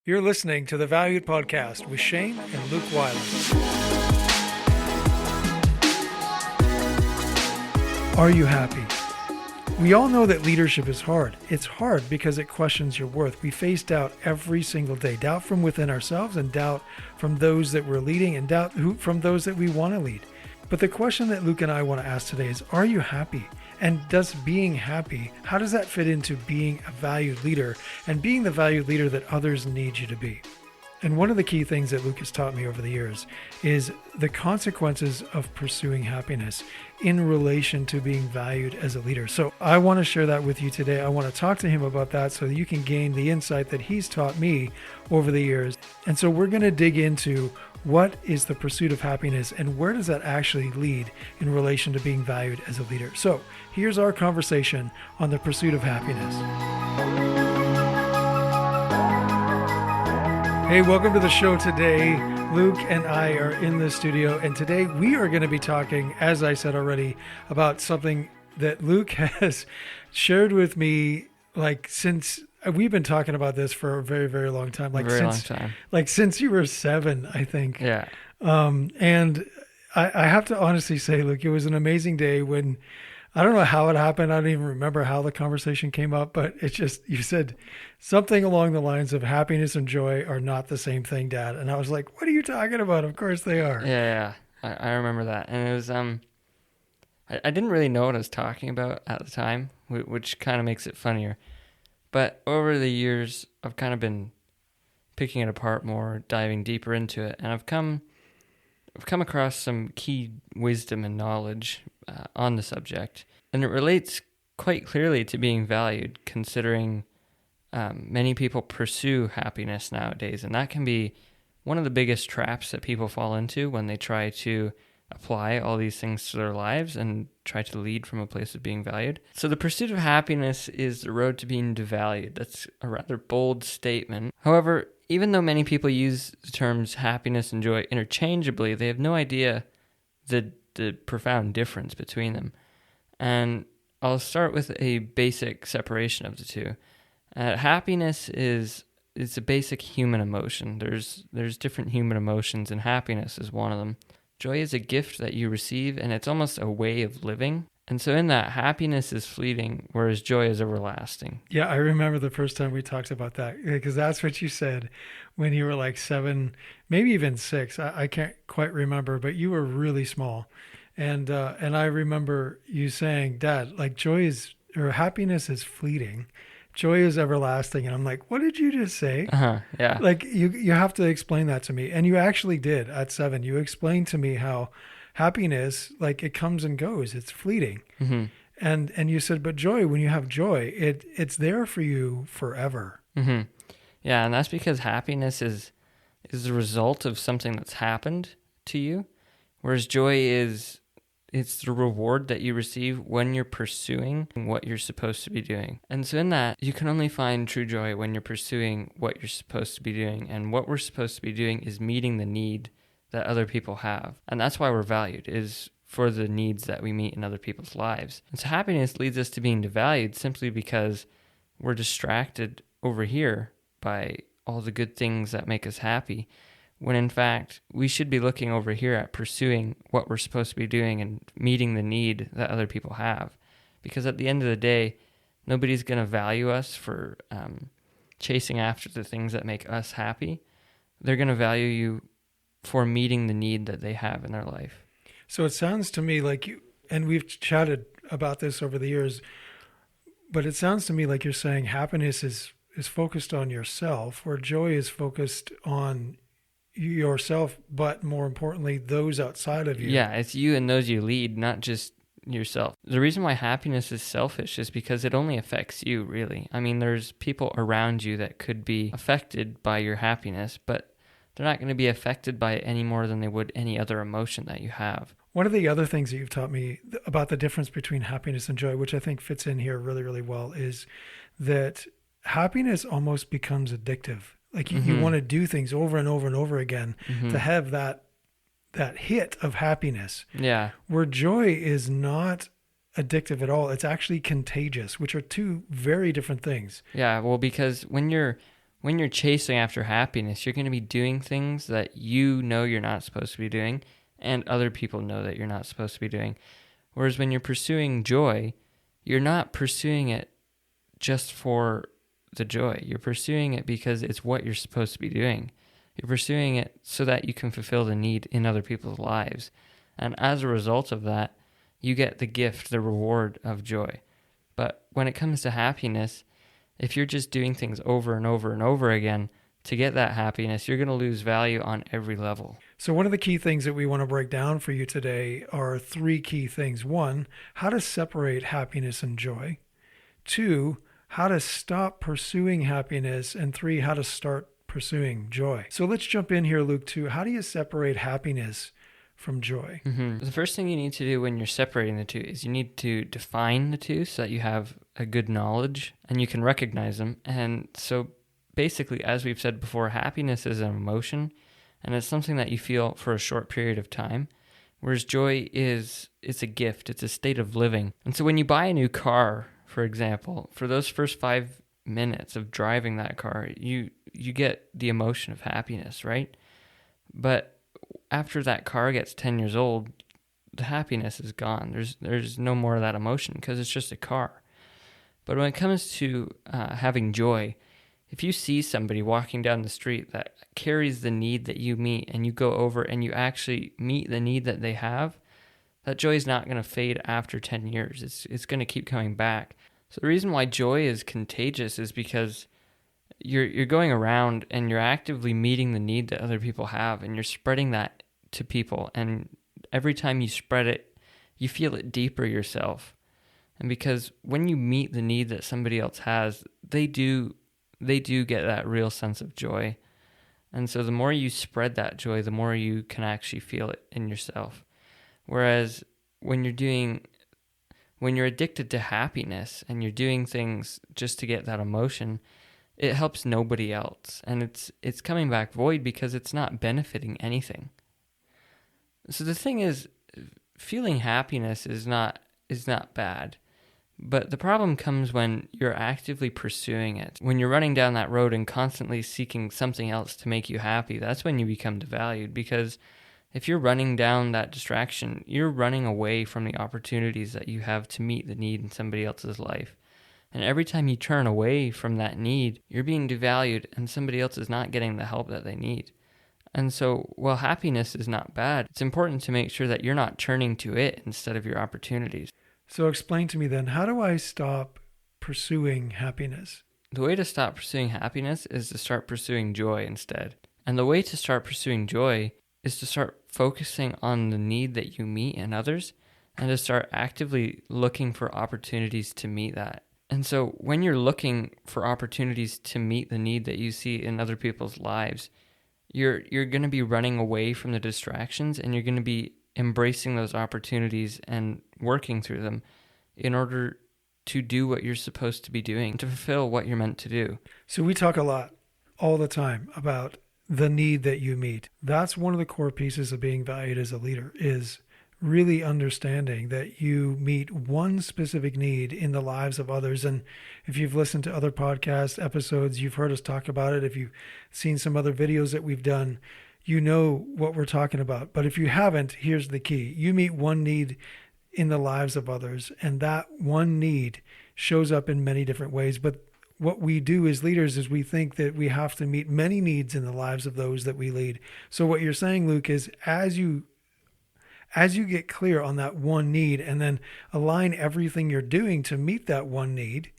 You're listening to the Valued Podcast with Shayne and Luke Wyler. Are you happy? We all know that leadership is hard. It's hard because it questions your worth. We face doubt every single day. Doubt from within ourselves and doubt from those that we're leading and doubt from those that we want to lead. But the question that Luke and I want to ask today is, are you happy? And does being happy, how does that fit into being a valued leader and being the valued leader that others need you to be? And one of the key things that Luke has taught me over the years is the consequences of pursuing happiness in relation to being valued as a leader. So I want to share that with you today. I want to talk to him about that so that you can gain the insight that he's taught me over the years. And so we're going to dig into what is the pursuit of happiness and where does that actually lead in relation to being valued as a leader. So here's our conversation on the pursuit of happiness. Hey, welcome to the show today. Luke and I are in the studio, and today we are going to be talking, as I said already, about something that Luke has shared with me, since we've been talking about this for a very, very long time. Since you were 7, I think. Yeah. And I have to honestly say, Luke, it was an amazing day when, I don't know how it happened. I don't even remember how the conversation came up, but it's just, you said something along the lines of happiness and joy are not the same thing, Dad. And I was like, what are you talking about? Of course they are. Yeah. I remember that. And it was, I didn't really know what I was talking about at the time, which kind of makes it funnier. But over the years, I've kind of been picking it apart more, diving deeper into it. And I've come across some key wisdom and knowledge on the subject. And it relates quite clearly to being valued, considering many people pursue happiness nowadays. And that can be one of the biggest traps that people fall into when they try to apply all these things to their lives and try to lead from a place of being valued. So the pursuit of happiness is the road to being devalued. That's a rather bold statement. However, even though many people use the terms happiness and joy interchangeably, they have no idea the profound difference between them. And I'll start with a basic separation of the two. Happiness is a basic human emotion. There's different human emotions, and happiness is one of them. Joy is a gift that you receive, and it's almost a way of living. And so in that, happiness is fleeting, whereas joy is everlasting. Yeah, I remember the first time we talked about that, because that's what you said when you were like 7, maybe even 6. I can't quite remember, but you were really small. And I remember you saying, Dad, happiness is fleeting. Joy is everlasting. And I'm like, what did you just say? Yeah. Like, you have to explain that to me. And you actually did at 7. You explained to me how happiness, it comes and goes. It's fleeting. Mm-hmm. And you said, but joy, when you have joy, it's there for you forever. Mm-hmm. Yeah, and that's because happiness is the result of something that's happened to you, whereas joy it's the reward that you receive when you're pursuing what you're supposed to be doing. And so in that, you can only find true joy when you're pursuing what you're supposed to be doing. And what we're supposed to be doing is meeting the need that other people have. And that's why we're valued, is for the needs that we meet in other people's lives. And so happiness leads us to being devalued simply because we're distracted over here by all the good things that make us happy, when in fact, we should be looking over here at pursuing what we're supposed to be doing and meeting the need that other people have. Because at the end of the day, nobody's going to value us for chasing after the things that make us happy. They're going to value you for meeting the need that they have in their life. So it sounds to me like you, and we've chatted about this over the years, but it sounds to me like you're saying happiness is focused on yourself, where joy is focused on yourself, but more importantly, those outside of you. Yeah, it's you and those you lead, not just yourself. The reason why happiness is selfish is because it only affects you, really. I mean, there's people around you that could be affected by your happiness, but they're not going to be affected by it any more than they would any other emotion that you have. One of the other things that you've taught me about the difference between happiness and joy, which I think fits in here really, really well, is that happiness almost becomes addictive. Like you want to do things over and over and over again to have that hit of happiness. Yeah. Where joy is not addictive at all. It's actually contagious, which are two very different things. Yeah, well, because when you're when you're chasing after happiness, you're going to be doing things that you know you're not supposed to be doing and other people know that you're not supposed to be doing. Whereas when you're pursuing joy, you're not pursuing it just for the joy. You're pursuing it because it's what you're supposed to be doing. You're pursuing it so that you can fulfill the need in other people's lives. And as a result of that, you get the gift, the reward of joy. But when it comes to happiness, if you're just doing things over and over and over again to get that happiness, you're going to lose value on every level. So one of the key things that we want to break down for you today are 3 key things. 1, how to separate happiness and joy. 2, how to stop pursuing happiness. And 3, how to start pursuing joy. So let's jump in here, Luke, to how do you separate happiness from joy? The first thing you need to do when you're separating the two is you need to define the two so that you have a good knowledge and you can recognize them. And so basically, as we've said before, happiness is an emotion and it's something that you feel for a short period of time, whereas joy it's a gift, it's a state of living. And so when you buy a new car, for example, for those first 5 minutes of driving that car, you get the emotion of happiness, right? But after that car gets 10 years old, the happiness is gone. There's no more of that emotion because it's just a car. But when it comes to having joy, if you see somebody walking down the street that carries the need that you meet and you go over and you actually meet the need that they have, that joy is not going to fade after 10 years. It's going to keep coming back. So the reason why joy is contagious is because you're going around and you're actively meeting the need that other people have and you're spreading that to people. And every time you spread it, you feel it deeper yourself. And because when you meet the need that somebody else has, they do get that real sense of joy. And so the more you spread that joy, the more you can actually feel it in yourself. Whereas when you're addicted to happiness and you're doing things just to get that emotion, it helps nobody else. And it's coming back void because it's not benefiting anything. So the thing is, feeling happiness is not bad. But the problem comes when you're actively pursuing it. When you're running down that road and constantly seeking something else to make you happy, that's when you become devalued. Because if you're running down that distraction, you're running away from the opportunities that you have to meet the need in somebody else's life. And every time you turn away from that need, you're being devalued and somebody else is not getting the help that they need. And so, while happiness is not bad, it's important to make sure that you're not turning to it instead of your opportunities. So explain to me then, how do I stop pursuing happiness? The way to stop pursuing happiness is to start pursuing joy instead. And the way to start pursuing joy is to start focusing on the need that you meet in others and to start actively looking for opportunities to meet that. And so when you're looking for opportunities to meet the need that you see in other people's lives, you're going to be running away from the distractions and you're going to be embracing those opportunities and working through them in order to do what you're supposed to be doing, to fulfill what you're meant to do. So we talk a lot all the time about the need that you meet. That's one of the core pieces of being valued as a leader, is really understanding that you meet one specific need in the lives of others. And if you've listened to other podcast episodes, you've heard us talk about it. If you've seen some other videos that we've done, you know what we're talking about. But if you haven't, here's the key. You meet one need in the lives of others, and that one need shows up in many different ways. But what we do as leaders is we think that we have to meet many needs in the lives of those that we lead. So what you're saying, Luke, is as you get clear on that one need and then align everything you're doing to meet that one need,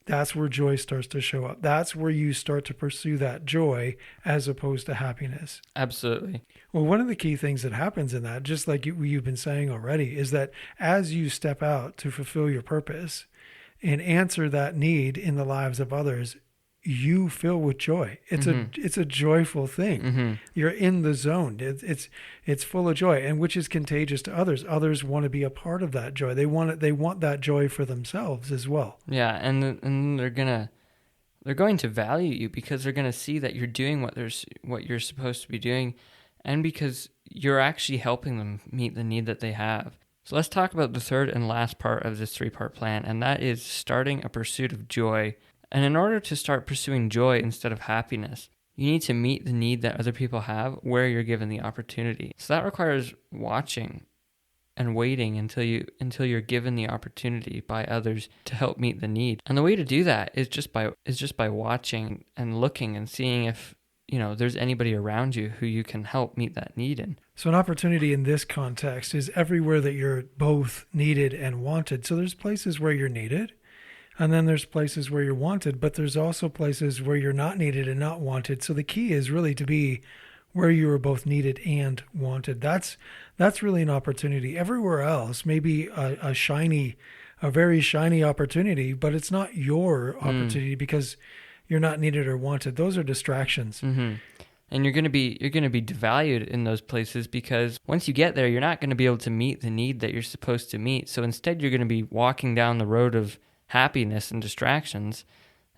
that's where joy starts to show up. That's where you start to pursue that joy as opposed to happiness. Absolutely. Well, one of the key things that happens in that, just like you've been saying already, is that as you step out to fulfill your purpose and answer that need in the lives of others, you fill with joy. It's a joyful thing. Mm-hmm. You're in the zone. It's full of joy, and which is contagious to others. Others want to be a part of that joy. They want that joy for themselves as well. Yeah, and they're going to value you because they're going to see that you're doing what you're supposed to be doing, and because you're actually helping them meet the need that they have. So let's talk about the third and last part of this 3-part plan, and that is starting a pursuit of joy And in order to start pursuing joy instead of happiness, you need to meet the need that other people have where you're given the opportunity. So that requires watching and waiting until you're given the opportunity by others to help meet the need. And the way to do that is just by watching and looking and seeing if there's anybody around you who you can help meet that need in. So an opportunity in this context is everywhere that you're both needed and wanted. So there's places where you're needed, and then there's places where you're wanted, but there's also places where you're not needed and not wanted. So the key is really to be where you are both needed and wanted. That's really an opportunity. Everywhere else may be a very shiny opportunity, but it's not your opportunity because you're not needed or wanted. Those are distractions. Mm-hmm. And you're going to be devalued in those places because once you get there, you're not going to be able to meet the need that you're supposed to meet. So instead, you're going to be walking down the road of happiness and distractions,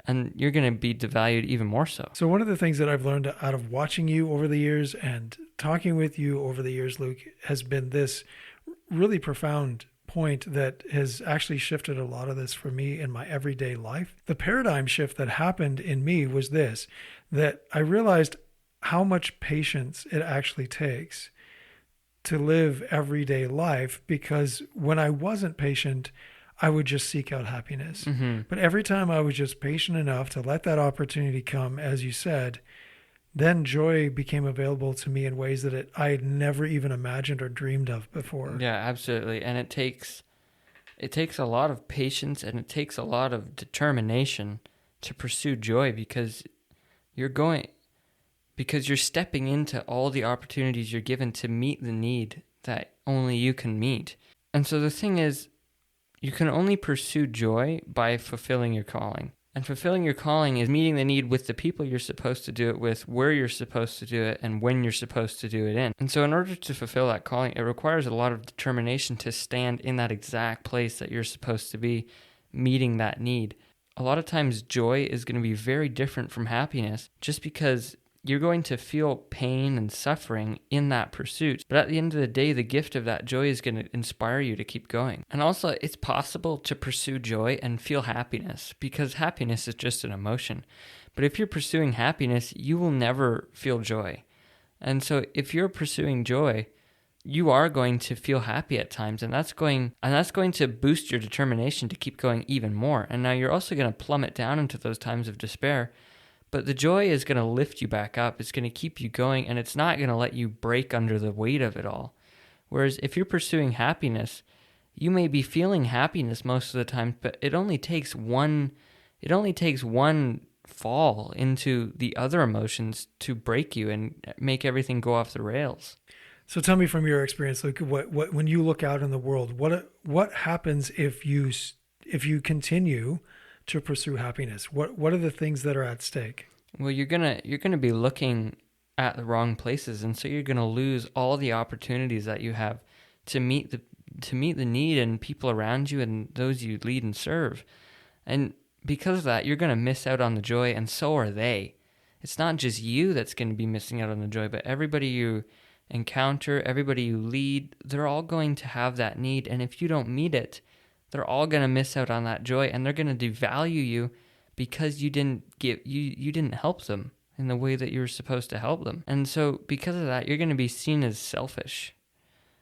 and you're going to be devalued even more so. So one of the things that I've learned out of watching you over the years and talking with you over the years, Luke, has been this really profound point that has actually shifted a lot of this for me in my everyday life. The paradigm shift that happened in me was this, that I realized how much patience it actually takes to live everyday life, because when I wasn't patient, I would just seek out happiness. Mm-hmm. But every time I was just patient enough to let that opportunity come, as you said, then joy became available to me in ways that I had never even imagined or dreamed of before. Yeah, absolutely. And it takes a lot of patience and it takes a lot of determination to pursue joy because you're stepping into all the opportunities you're given to meet the need that only you can meet. And so the thing is, you can only pursue joy by fulfilling your calling. And fulfilling your calling is meeting the need with the people you're supposed to do it with, where you're supposed to do it, and when you're supposed to do it in. And so in order to fulfill that calling, it requires a lot of determination to stand in that exact place that you're supposed to be, meeting that need. A lot of times joy is going to be very different from happiness just because you're going to feel pain and suffering in that pursuit. But at the end of the day, the gift of that joy is going to inspire you to keep going. And also, it's possible to pursue joy and feel happiness because happiness is just an emotion. But if you're pursuing happiness, you will never feel joy. And so if you're pursuing joy, you are going to feel happy at times, and that's going to boost your determination to keep going even more. And now you're also going to plummet down into those times of despair. But the joy is going to lift you back up. It's going to keep you going, and it's not going to let you break under the weight of it all. Whereas if you're pursuing happiness, you may be feeling happiness most of the time, but it only takes one fall into the other emotions to break you and make everything go off the rails. So tell me from your experience, Luke, what when you look out in the world, what happens if you continue to pursue happiness? What are the things that are at stake? Well, you're gonna be looking at the wrong places, and so you're gonna lose all the opportunities that you have to meet the need in people around you and those you lead and serve. And because of that, you're gonna miss out on the joy, and so are they. It's not just you that's gonna be missing out on the joy, but everybody you encounter, everybody you lead, they're all going to have that need, and if you don't meet it, they're all going to miss out on that joy, and they're going to devalue you because you didn't help them in the way that you were supposed to help them. And so because of that, you're going to be seen as selfish,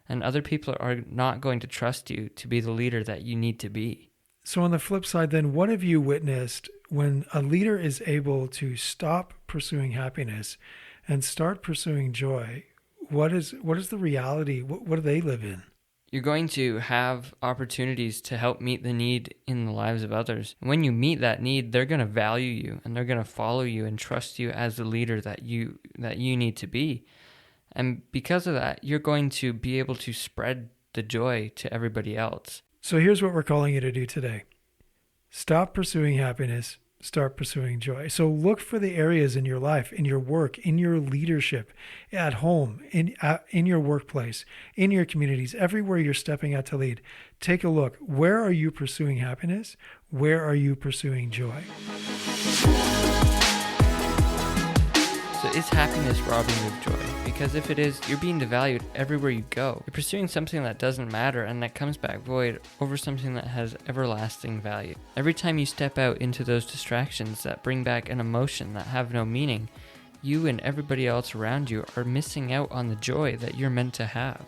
and other people are not going to trust you to be the leader that you need to be. So on the flip side then, what have you witnessed when a leader is able to stop pursuing happiness and start pursuing joy? What is the reality? What do they live in? You're going to have opportunities to help meet the need in the lives of others. And when you meet that need, they're going to value you, and they're going to follow you and trust you as the leader that you need to be. And because of that, you're going to be able to spread the joy to everybody else. So here's what we're calling you to do today. Stop pursuing happiness. Start pursuing joy. So look for the areas in your life, in your work, in your leadership, at home, in your workplace, in your communities, everywhere you're stepping out to lead. Take a look. Where are you pursuing happiness? Where are you pursuing joy? So is happiness robbing you of joy? Because if it is, you're being devalued everywhere you go. You're pursuing something that doesn't matter and that comes back void over something that has everlasting value. Every time you step out into those distractions that bring back an emotion that have no meaning, you and everybody else around you are missing out on the joy that you're meant to have.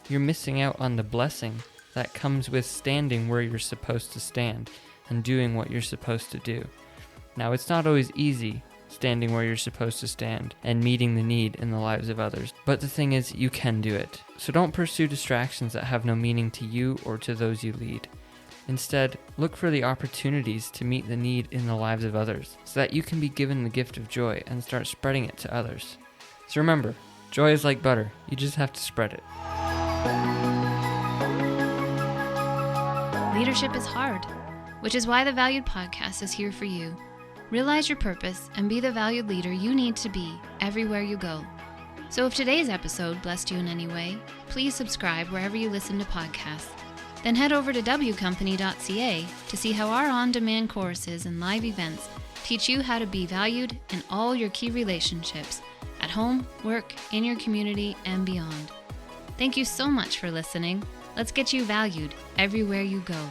You're missing out on the blessing that comes with standing where you're supposed to stand and doing what you're supposed to do. Now, it's not always easy standing where you're supposed to stand and meeting the need in the lives of others, but the thing is, you can do it. So don't pursue distractions that have no meaning to you or to those you lead. Instead, look for the opportunities to meet the need in the lives of others so that you can be given the gift of joy and start spreading it to others. So remember, joy is like butter. You just have to spread it. Leadership is hard, which is why the Valued Podcast is here for you. Realize your purpose and be the valued leader you need to be everywhere you go. So if today's episode blessed you in any way, please subscribe wherever you listen to podcasts. Then head over to wcompany.ca to see how our on-demand courses and live events teach you how to be valued in all your key relationships at home, work, in your community, and beyond. Thank you so much for listening. Let's get you valued everywhere you go.